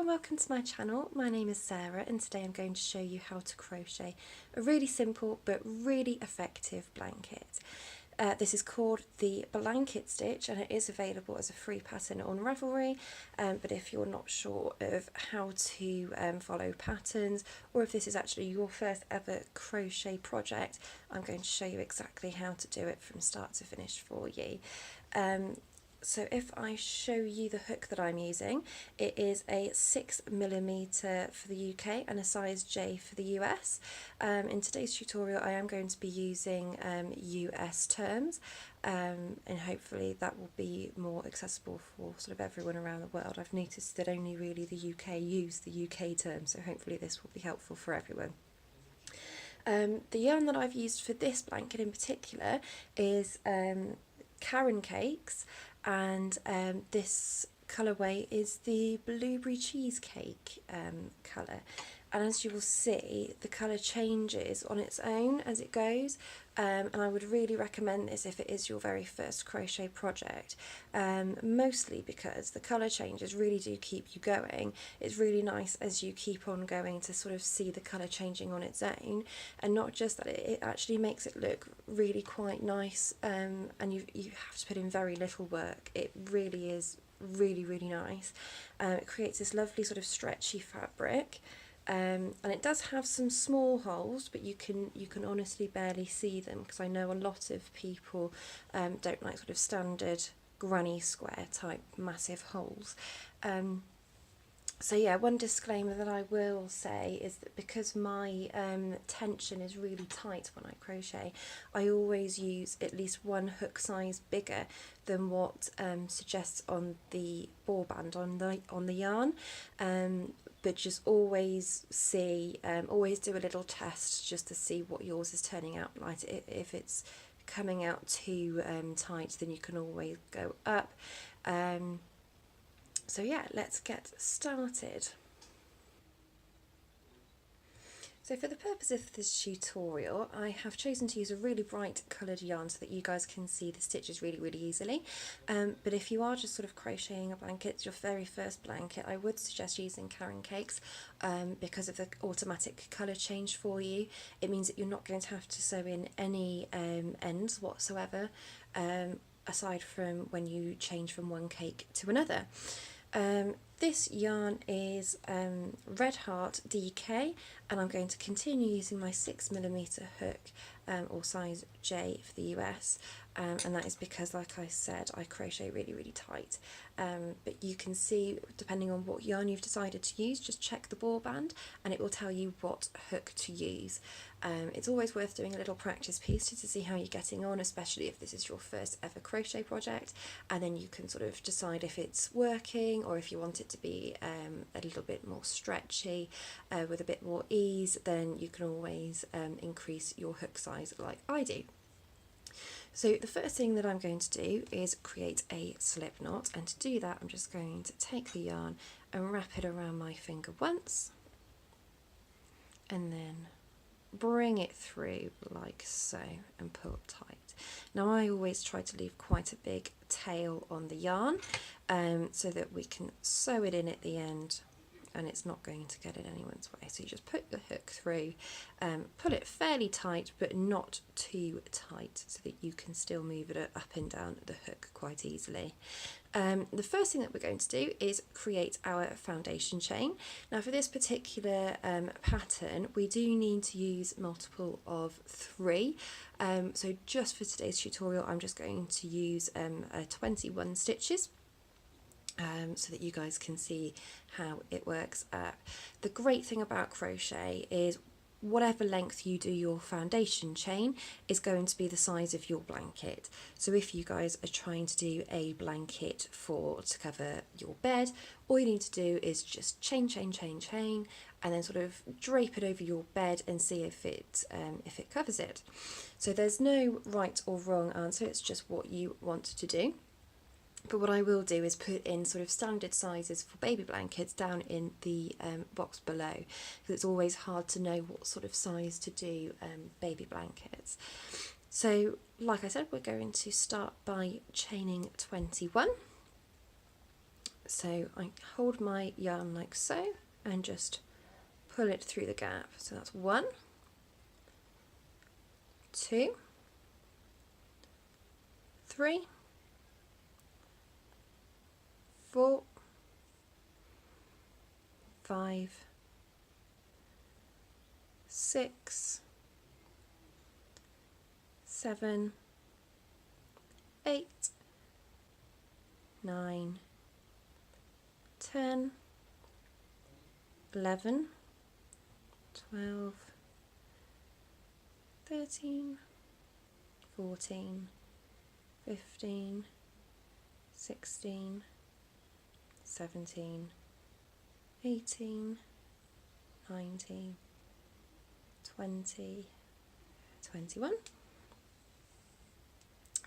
and welcome to my channel. My name is Sarah and today I'm going to show you how to crochet a really simple but really effective blanket. This is called the blanket stitch and it is available as a free pattern on Ravelry, but if you're not sure of how to follow patterns, or if this is actually your first ever crochet project, I'm going to show you exactly how to do it from start to finish for you. So if I show you the hook that I'm using, it is a 6mm for the UK and a size J for the US. In today's tutorial I am going to be using US terms, and hopefully that will be more accessible for sort of everyone around the world. I've noticed that only really the UK use the UK term, so hopefully this will be helpful for everyone. The yarn that I've used for this blanket in particular is Caron Cakes, and this colourway is the blueberry cheesecake colour, and as you will see the colour changes on its own as it goes, and I would really recommend this if it is your very first crochet project, mostly because the colour changes really do keep you going. It's really nice as you keep on going to sort of see the colour changing on its own, and not just that, it actually makes it look really quite nice, and you have to put in very little work. It really is really nice. It creates this lovely sort of stretchy fabric. And it does have some small holes, but you can honestly barely see them, because I know a lot of people don't like sort of standard granny square type massive holes. So yeah, one disclaimer that I will say is that because my tension is really tight when I crochet, I always use at least one hook size bigger than what suggests on the ball band on the yarn. But just always see, always do a little test just to see what yours is turning out like. If it's coming out too tight, then you can always go up. So yeah, let's get started. So for the purpose of this tutorial, I have chosen to use a really bright coloured yarn so that you guys can see the stitches really easily. But if you are just sort of crocheting a blanket, it's your very first blanket, I would suggest using Caron Cakes, because of the automatic colour change for you. It means that you're not going to have to sew in any ends whatsoever, aside from when you change from one cake to another. This yarn is Red Heart DK, and I'm going to continue using my 6mm hook, or size J for the US, and that is because, like I said, I crochet really tight. But you can see, depending on what yarn you've decided to use, just check the ball band and it will tell you what hook to use. It's always worth doing a little practice piece just to see how you're getting on, especially if this is your first ever crochet project, and then you can sort of decide if it's working or if you want it to be a little bit more stretchy with a bit more ease. Then you can always increase your hook size like I do. So the first thing that I'm going to do is create a slip knot, and to do that I'm just going to take the yarn and wrap it around my finger once, and then bring it through like so and pull tight. Now I always try to leave quite a big tail on the yarn, so that we can sew it in at the end and it's not going to get in anyone's way. So you just put the hook through, pull it fairly tight but not too tight, so that you can still move it up and down the hook quite easily. The first thing that we're going to do is create our foundation chain. Now for this particular pattern we do need to use multiple of 3, so just for today's tutorial I'm just going to use 21 stitches, so that you guys can see how it works up. The great thing about crochet is whatever length you do your foundation chain is going to be the size of your blanket. So if you guys are trying to do a blanket to cover your bed, all you need to do is just chain, and then sort of drape it over your bed and see if it covers it. So there's no right or wrong answer, it's just what you want to do. But what I will do is put in sort of standard sizes for baby blankets down in the box below, because it's always hard to know what sort of size to do baby blankets. So like I said, we're going to start by chaining 21, So I hold my yarn like so and just pull it through the gap. So that's 1, 2, 3, 4, 5, 6, 7, 8, 9, 10, 11, 12, 13, 14, 15, 16, 17, 18, 19, 20, 21.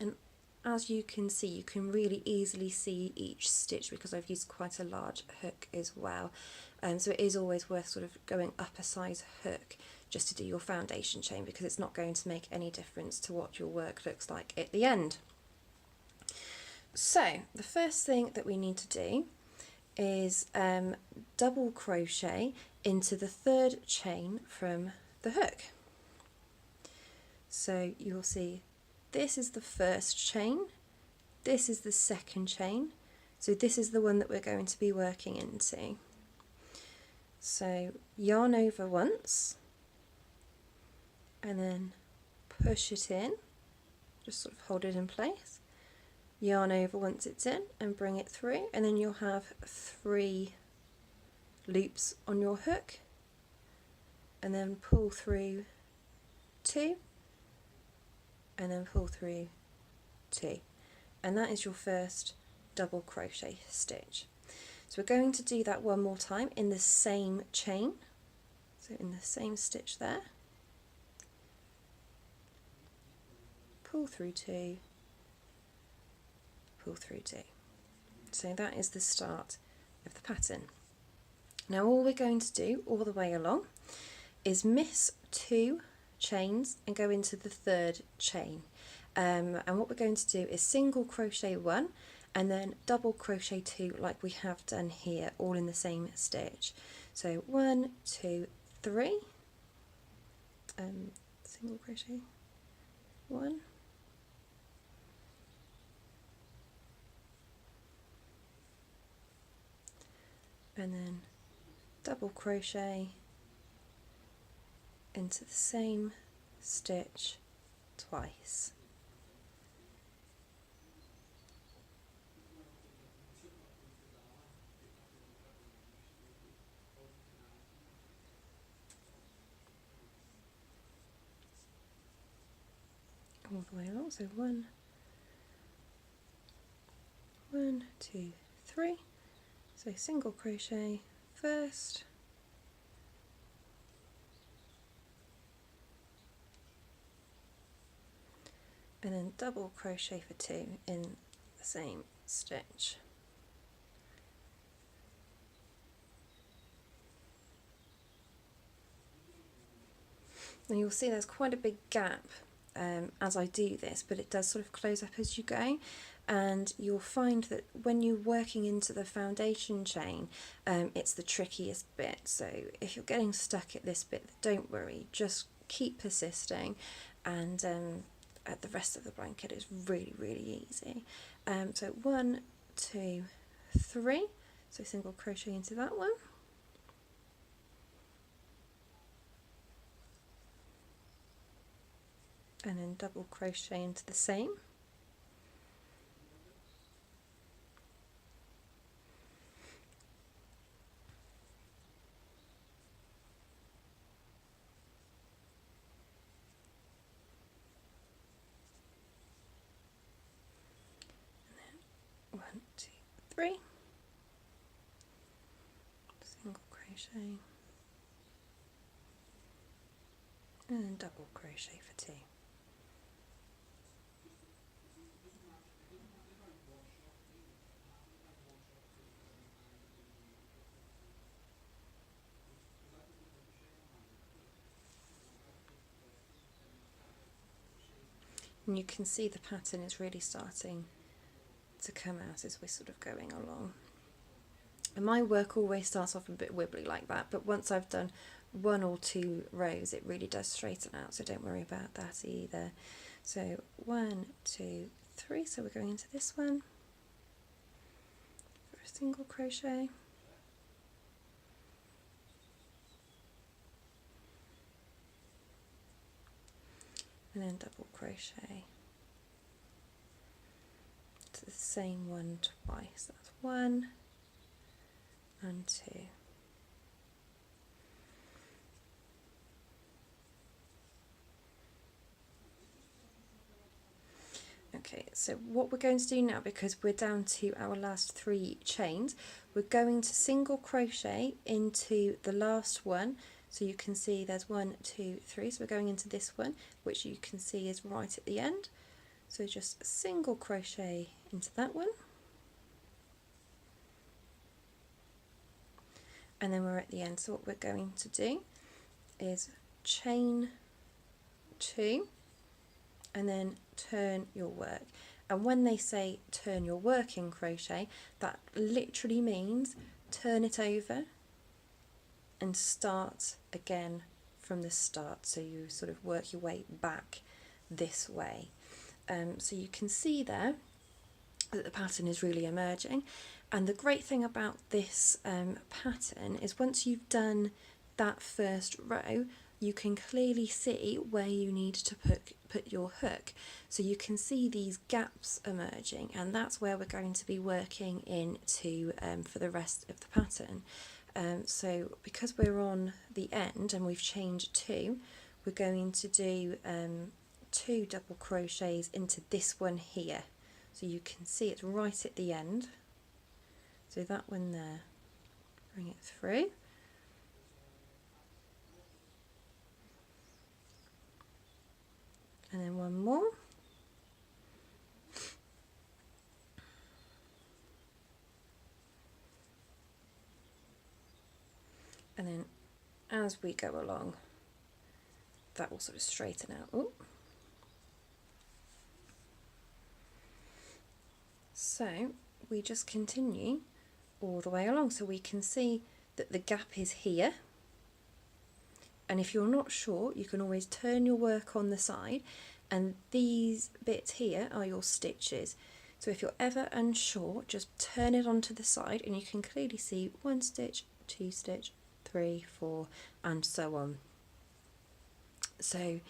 And as you can see, you can really easily see each stitch because I've used quite a large hook as well. So it is always worth sort of going up a size hook just to do your foundation chain, because it's not going to make any difference to what your work looks like at the end. So the first thing that we need to do is double crochet into the 3rd chain from the hook. So you'll see this is the 1st chain, this is the 2nd chain, so this is the one that we're going to be working into. So yarn over once and then push it in, just sort of hold it in place, yarn over once it's in and bring it through, and then you'll have 3 loops on your hook, and then pull through 2 and then pull through 2, and that is your first double crochet stitch. So we're going to do that one more time in the same chain, so in the same stitch there, pull through 2, pull through 2. So that is the start of the pattern. Now all we're going to do all the way along is miss 2 chains and go into the 3rd chain, and what we're going to do is single crochet 1 and then double crochet 2 like we have done here, all in the same stitch. So 1, 2, 3, single crochet 1, and then double crochet into the same stitch twice. All the way along, so 1, 1, 2, 3, so single crochet first, and then double crochet for 2 in the same stitch. And you'll see there's quite a big gap as I do this, but it does sort of close up as you go, and you'll find that when you're working into the foundation chain, it's the trickiest bit. So if you're getting stuck at this bit, don't worry, just keep persisting, and at the rest of the blanket is really, really easy. So 1, 2, 3, so single crochet into that one, and then double crochet into the same, and then 1, 2, 3, single crochet, and then double crochet for 2. And you can see the pattern is really starting to come out as we're sort of going along. And my work always starts off a bit wibbly like that, but once I've done 1 or 2 rows it really does straighten out, so don't worry about that either. So 1, 2, 3, so we're going into this one for a single crochet, and then double crochet to the same one twice. That's 1 and 2. Okay, so what we're going to do now, because we're down to our last 3 chains, we're going to single crochet into the last one. So you can see there's 1, 2, 3, so we're going into this one, which you can see is right at the end. So just single crochet into that one, and then we're at the end. So what we're going to do is chain 2 and then turn your work. And when they say turn your work in crochet, that literally means turn it over and start again from the start. So you sort of work your way back this way. So you can see there that the pattern is really emerging. And the great thing about this pattern is once you've done that first row, you can clearly see where you need to put your hook. So you can see these gaps emerging, and that's where we're going to be working into for the rest of the pattern. So because we're on the end and we've chained 2, we're going to do 2 double crochets into this one here. So you can see it's right at the end. So that one there, bring it through. And then 1 more. And then as we go along, that will sort of straighten out. Ooh. So we just continue all the way along. So we can see that the gap is here. And if you're not sure, you can always turn your work on the side, and these bits here are your stitches. So if you're ever unsure, just turn it onto the side and you can clearly see 1 stitch, 2 stitch, 3, 4, and so on. So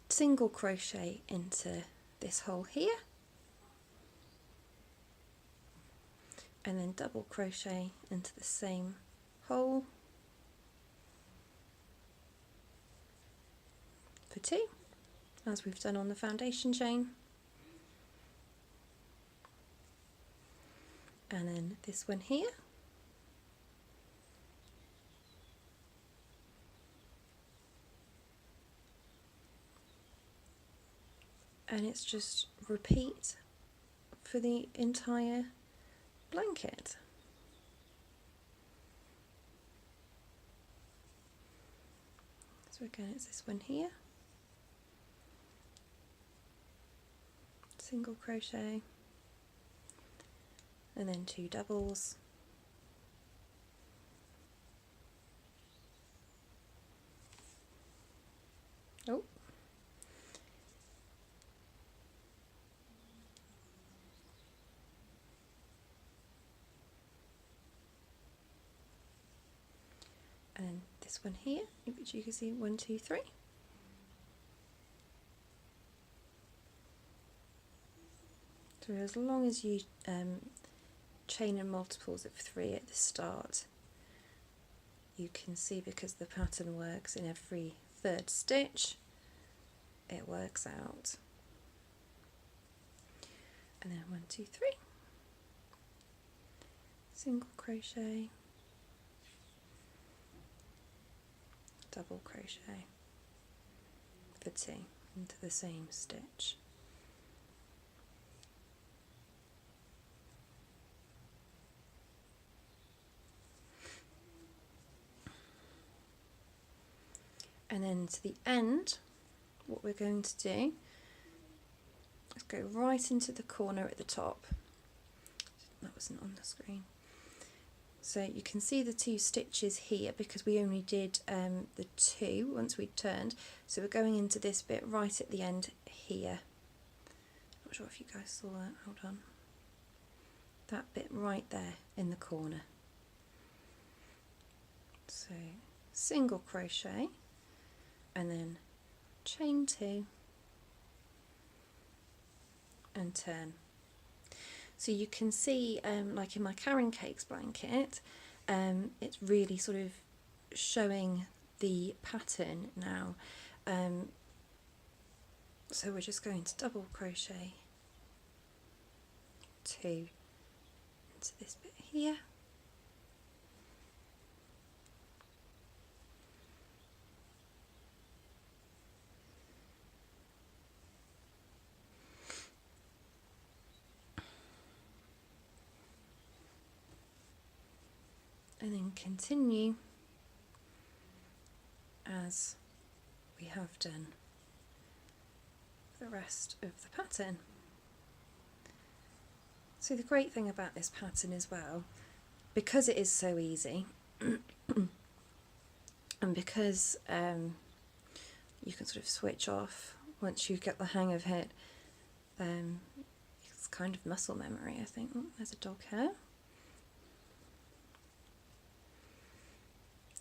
single crochet into this hole here, and then double crochet into the same hole for 2, as we've done on the foundation chain. And then this one here, and it's just repeat for the entire blanket. So again, it's this one here, single crochet, and then 2 doubles, oh, and then this one here, which you can see 1, 2, 3. So as long as you chain in multiples of 3 at the start, you can see, because the pattern works in every 3rd stitch, it works out. And then 1, 2, 3, single crochet, double crochet for 2 into the same stitch. And then to the end, what we're going to do is go right into the corner at the top. That wasn't on the screen. So you can see the 2 stitches here because we only did the 2 once we'd turned. So we're going into this bit right at the end here. Not sure if you guys saw that, hold on. That bit right there in the corner. So single crochet and then chain 2 and turn. So you can see, like in my Karen Cakes blanket, it's really sort of showing the pattern now. So we're just going to double crochet 2 into this bit here. And then continue as we have done the rest of the pattern. So the great thing about this pattern as well, because it is so easy and because you can sort of switch off once you get the hang of it, it's kind of muscle memory, I think. Oh, there's a dog hair.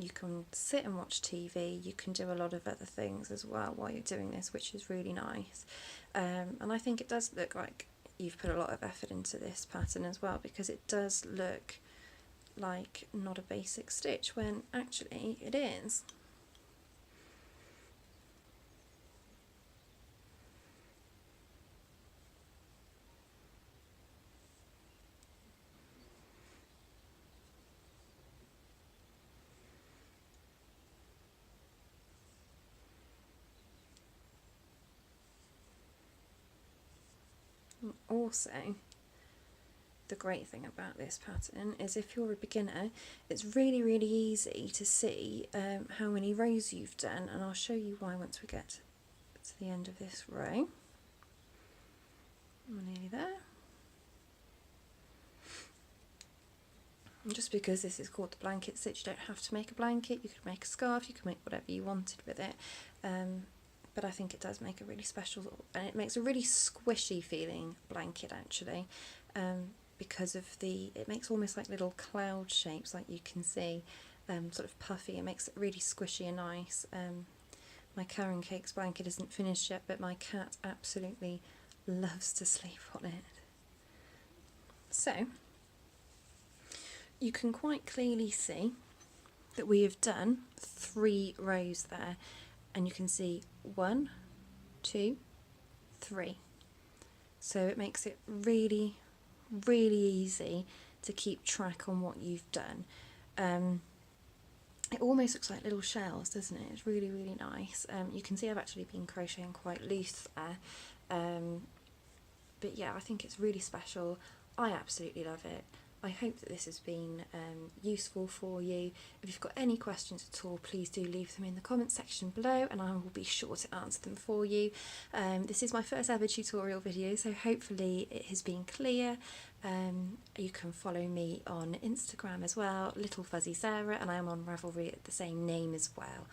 You can sit and watch TV, you can do a lot of other things as well while you're doing this, which is really nice. And I think it does look like you've put a lot of effort into this pattern as well, because it does look like not a basic stitch when actually it is. Also, the great thing about this pattern is if you're a beginner, it's really, really easy to see how many rows you've done, and I'll show you why once we get to the end of this row. We're nearly there. And just because this is called the blanket stitch, you don't have to make a blanket. You could make a scarf, you could make whatever you wanted with it. But I think it does make a really special, and it makes a really squishy feeling blanket actually, because of it makes almost like little cloud shapes, like you can see, sort of puffy. It makes it really squishy and nice. My Karen Cakes blanket isn't finished yet, but my cat absolutely loves to sleep on it. So you can quite clearly see that we have done 3 rows there, and you can see 1, 2, 3. So it makes it really, really easy to keep track on what you've done. It almost looks like little shells, doesn't it? It's really, really nice. You can see I've actually been crocheting quite loose there. But yeah, I think it's really special. I absolutely love it. I hope that this has been useful for you. If you've got any questions at all, please do leave them in the comment section below and I will be sure to answer them for you. This is my first ever tutorial video, so hopefully it has been clear. You can follow me on Instagram as well, Little Fuzzy Sarah, and I am on Ravelry at the same name as well.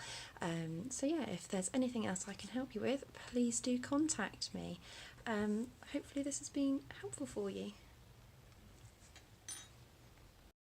So yeah, if there's anything else I can help you with, please do contact me. Hopefully this has been helpful for you.